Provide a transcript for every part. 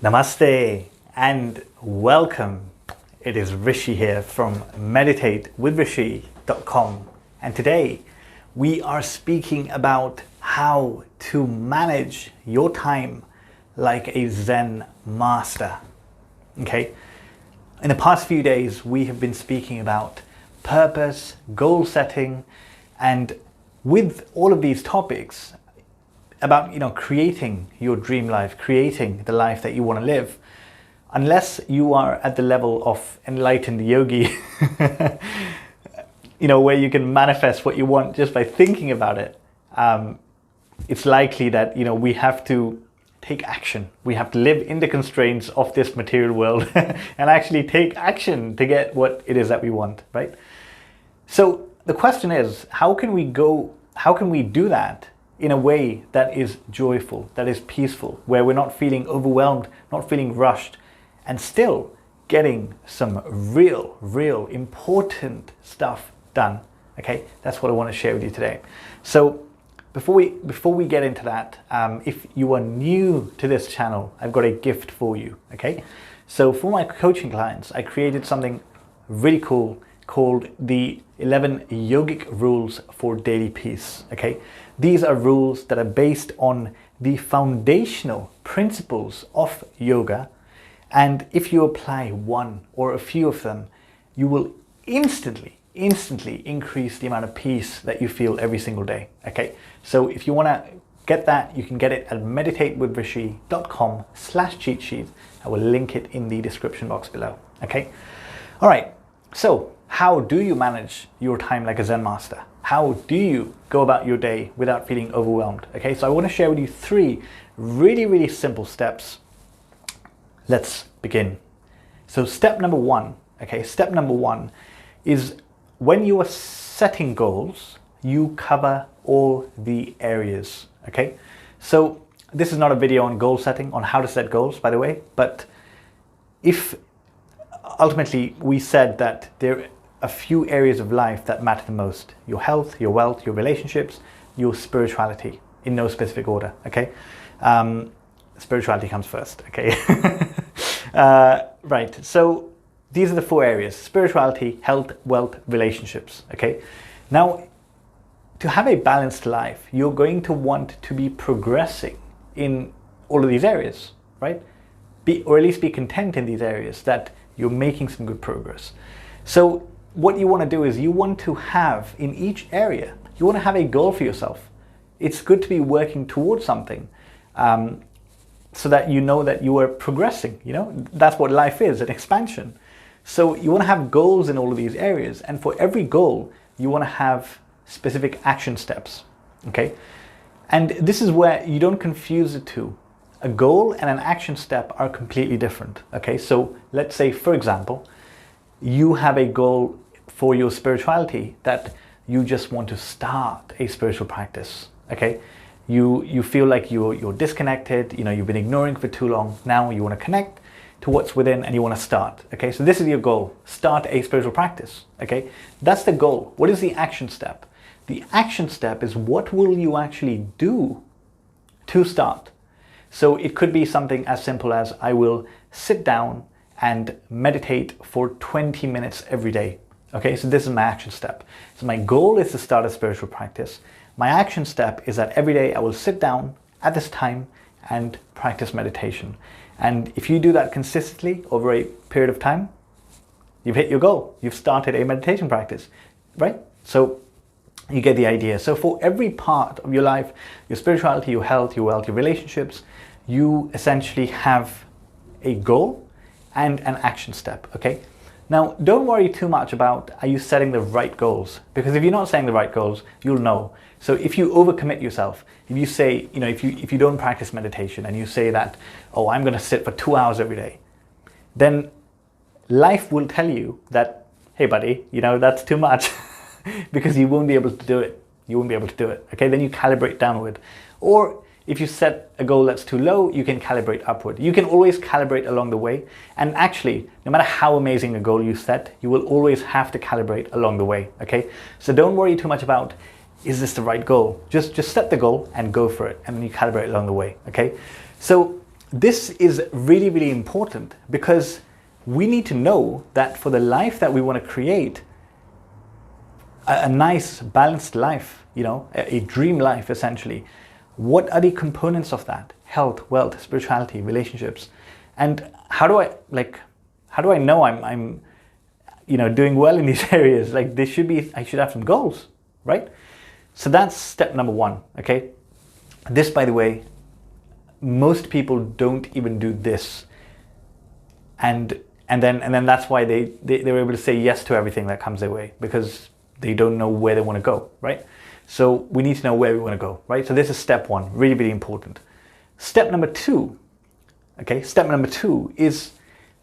Namaste and welcome. It is Rishi here from meditatewithrishi.com, and today we are speaking about how to manage your time like a Zen master. Okay, in the past few days we have been speaking about purpose, goal setting, and with all of these topics about creating your dream life, creating the life that you want to live. Unless you are at the level of enlightened yogi, where you can manifest what you want just by thinking about it, it's likely that we have to take action. We have to live in the constraints of this material world and actually take action to get what it is that we want, right? So the question is, how can we do that in a way that is joyful, that is peaceful, where we're not feeling overwhelmed, not feeling rushed, and still getting some real important stuff done? Okay, that's what I want to share with you today. So before we get into that, if you are new to this channel, I've got a gift for you. Okay, so for my coaching clients, I created something really cool called the 11 Yogic rules for daily peace. Okay, these are rules that are based on the foundational principles of yoga, and if you apply one or a few of them, you will instantly increase the amount of peace that you feel every single day. Okay, so if you want to get that, you can get it at meditatewithrishi.com/cheat sheet. I will link it in the description box below. Okay, all right, so how do you manage your time like a Zen master? How do you go about your day without feeling overwhelmed? Okay, so I want to share with you three really simple steps. Let's begin. So step number one is, when you are setting goals, you cover all the areas. Okay, so this is not a video on goal setting, on how to set goals, by the way, but if ultimately we said that there are a few areas of life that matter the most: your health, your wealth, your relationships, your spirituality, in no specific order. Okay, spirituality comes first. Okay, right, so these are the four areas: spirituality, health, wealth, relationships. Okay, now to have a balanced life, you're going to want to be progressing in all of these areas, right? Or at least be content in these areas, that you're making some good progress. So what you want to do is, you want to have, in each area, you want to have a goal for yourself. It's good to be working towards something, so that you know that you are progressing. That's what life is, an expansion. So you want to have goals in all of these areas, and for every goal you want to have specific action steps. Okay, and this is where you don't confuse the two. A goal and an action step are completely different. Okay, so let's say, for example, you have a goal for your spirituality, that you just want to start a spiritual practice. Okay, you feel like you're disconnected, you've been ignoring for too long. Now you want to connect to what's within and you want to start. Okay, so this is your goal: start a spiritual practice. Okay, that's the goal. What is the action step? The action step is, what will you actually do to start? So it could be something as simple as, I will sit down and meditate for 20 minutes every day. Okay, so this is my action step. So my goal is to start a spiritual practice. My action step is that every day I will sit down at this time and practice meditation. And if you do that consistently over a period of time, you've hit your goal. You've started a meditation practice, right? So you get the idea. So for every part of your life, your spirituality, your health, your wealth, your relationships, you essentially have a goal and an action step. Okay, now don't worry too much about, are you setting the right goals? Because if you're not setting the right goals, you'll know. So if you overcommit yourself, if you say, if you don't practice meditation and you say that, oh, I'm going to sit for 2 hours every day, then life will tell you that, hey buddy, that's too much. Because you won't be able to do it. Okay, then you calibrate downward. Or if you set a goal that's too low, you can calibrate upward. You can always calibrate along the way. And actually, no matter how amazing a goal you set, you will always have to calibrate along the way. Okay, so don't worry too much about, is this the right goal? Just set the goal and go for it, and then you calibrate along the way. Okay, so this is really, really important, because we need to know that for the life that we want to create, a nice balanced life, you know, a dream life essentially, what are the components of that? Health, wealth, spirituality, relationships. And how do I know I'm you know, doing well in these areas? Like, I should have some goals, right? So that's step number one, okay? This, by the way, most people don't even do this. And then that's why they're able to say yes to everything that comes their way, because they don't know where they want to go, right? So we need to know where we want to go, right? So this is step one, really, really important. Step number two, okay? Step number two is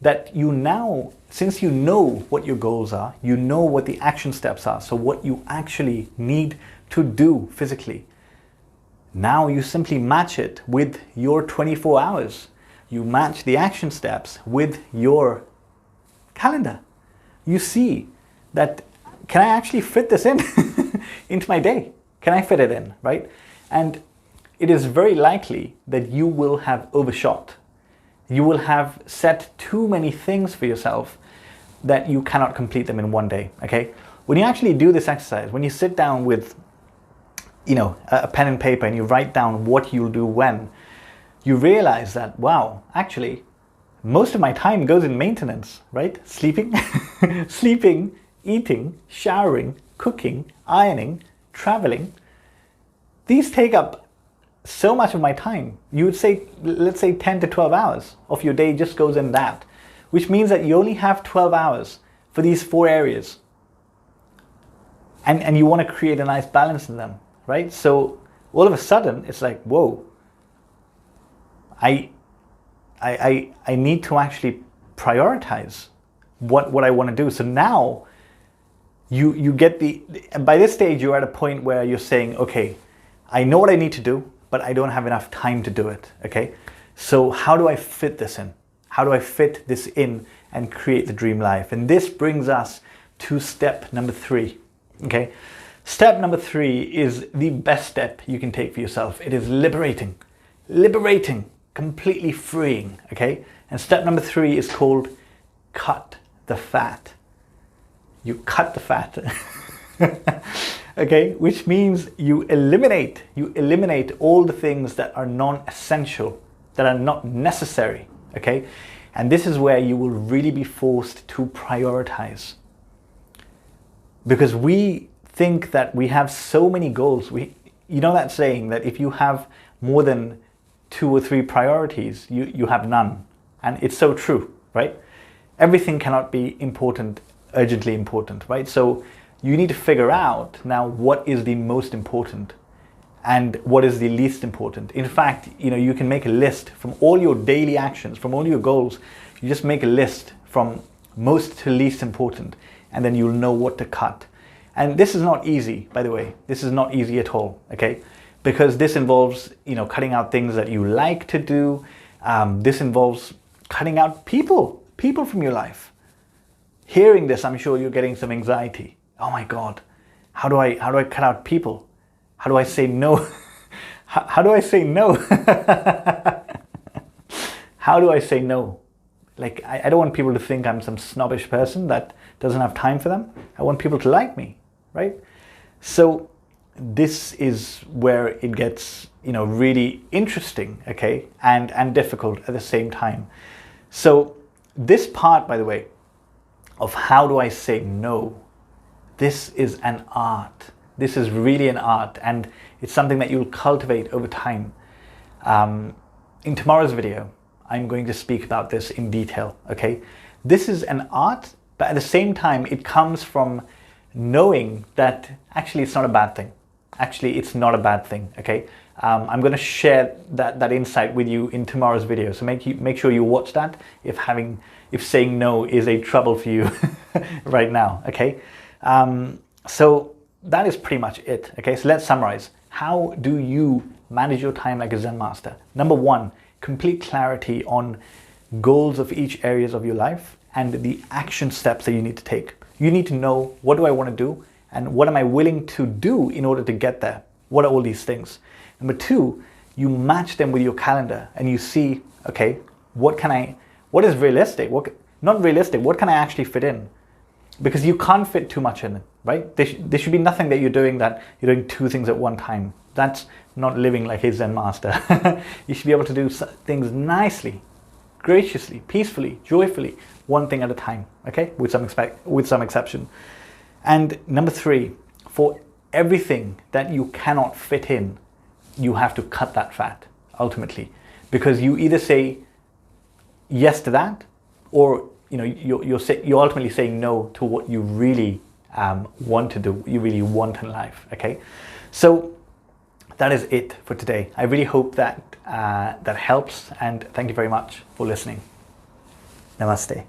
that you now, since you know what your goals are, you know what the action steps are, so what you actually need to do physically. Now you simply match it with your 24 hours. You match the action steps with your calendar. You see that, can I actually fit this in into my day? Can I fit it in, right? And it is very likely that you will have overshot. You will have set too many things for yourself that you cannot complete them in one day, okay? When you actually do this exercise, when you sit down with, you know, a pen and paper and you write down what you'll do when, you realize that, wow, actually, most of my time goes in maintenance, right? Sleeping, sleeping, eating, showering, cooking, ironing, traveling. These take up so much of my time. You would say, let's say 10 to 12 hours of your day just goes in that, which means that you only have 12 hours for these 4 areas. And you want to create a nice balance in them, right? So all of a sudden it's like, whoa, I need to actually prioritize what I want to do. So now you get by this stage you're at a point where you're saying, okay, I know what I need to do, but I don't have enough time to do it, okay? So how do I fit this in? How do I fit this in and create the dream life? And this brings us to step number 3, okay? Step number 3 is the best step you can take for yourself. It is liberating, completely freeing, okay? And step number 3 is called cut the fat. You cut the fat. Okay, which means you eliminate all the things that are non-essential, that are not necessary, okay? And this is where you will really be forced to prioritize. Because we think that we have so many goals. You know that saying that if you have more than 2 or 3 priorities, you have none. And it's so true, right? Everything cannot be important, urgently important, right? So you need to figure out now what is the most important and what is the least important. In fact, you know, you can make a list from all your daily actions, from all your goals. You just make a list from most to least important, and then you'll know what to cut. And this is not easy, by the way. This is not easy at all, okay? Because this involves, you know, cutting out things that you like to do. This involves cutting out people from your life. Hearing this, I'm sure you're getting some anxiety. Oh my God, how do I cut out people? How do I say no? How do I say no? How do I say no? Like, I don't want people to think I'm some snobbish person that doesn't have time for them. I want people to like me, right? So this is where it gets, you know, really interesting, okay, and difficult at the same time. So this part, by the way, of how do I say no, this is an art. This is really an art, and it's something that you'll cultivate over time. In tomorrow's video, I'm going to speak about this in detail, okay? This is an art, but at the same time, it comes from knowing that actually it's not a bad thing. Actually, it's not a bad thing, okay? I'm going to share that insight with you in tomorrow's video, so make sure you watch that if saying no is a trouble for you right now, okay? So that is pretty much it, okay? So let's summarize. How do you manage your time like a Zen master? Number 1, complete clarity on goals of each areas of your life and the action steps that you need to take. You need to know, what do I want to do and what am I willing to do in order to get there? What are all these things? Number 2, you match them with your calendar and you see okay, what is realistic? Not realistic, what can I actually fit in? Because you can't fit too much in it, right? There should be nothing that you're doing that you're doing two things at one time. That's not living like a Zen master. You should be able to do things nicely, graciously, peacefully, joyfully, one thing at a time, okay? With some exception. And number 3, for everything that you cannot fit in, you have to cut that fat, ultimately. Because you either say yes to that, or you're ultimately saying no to what you really want to do, what you really want in life, okay? So that is it for today. I really hope that that helps, and thank you very much for listening. Namaste.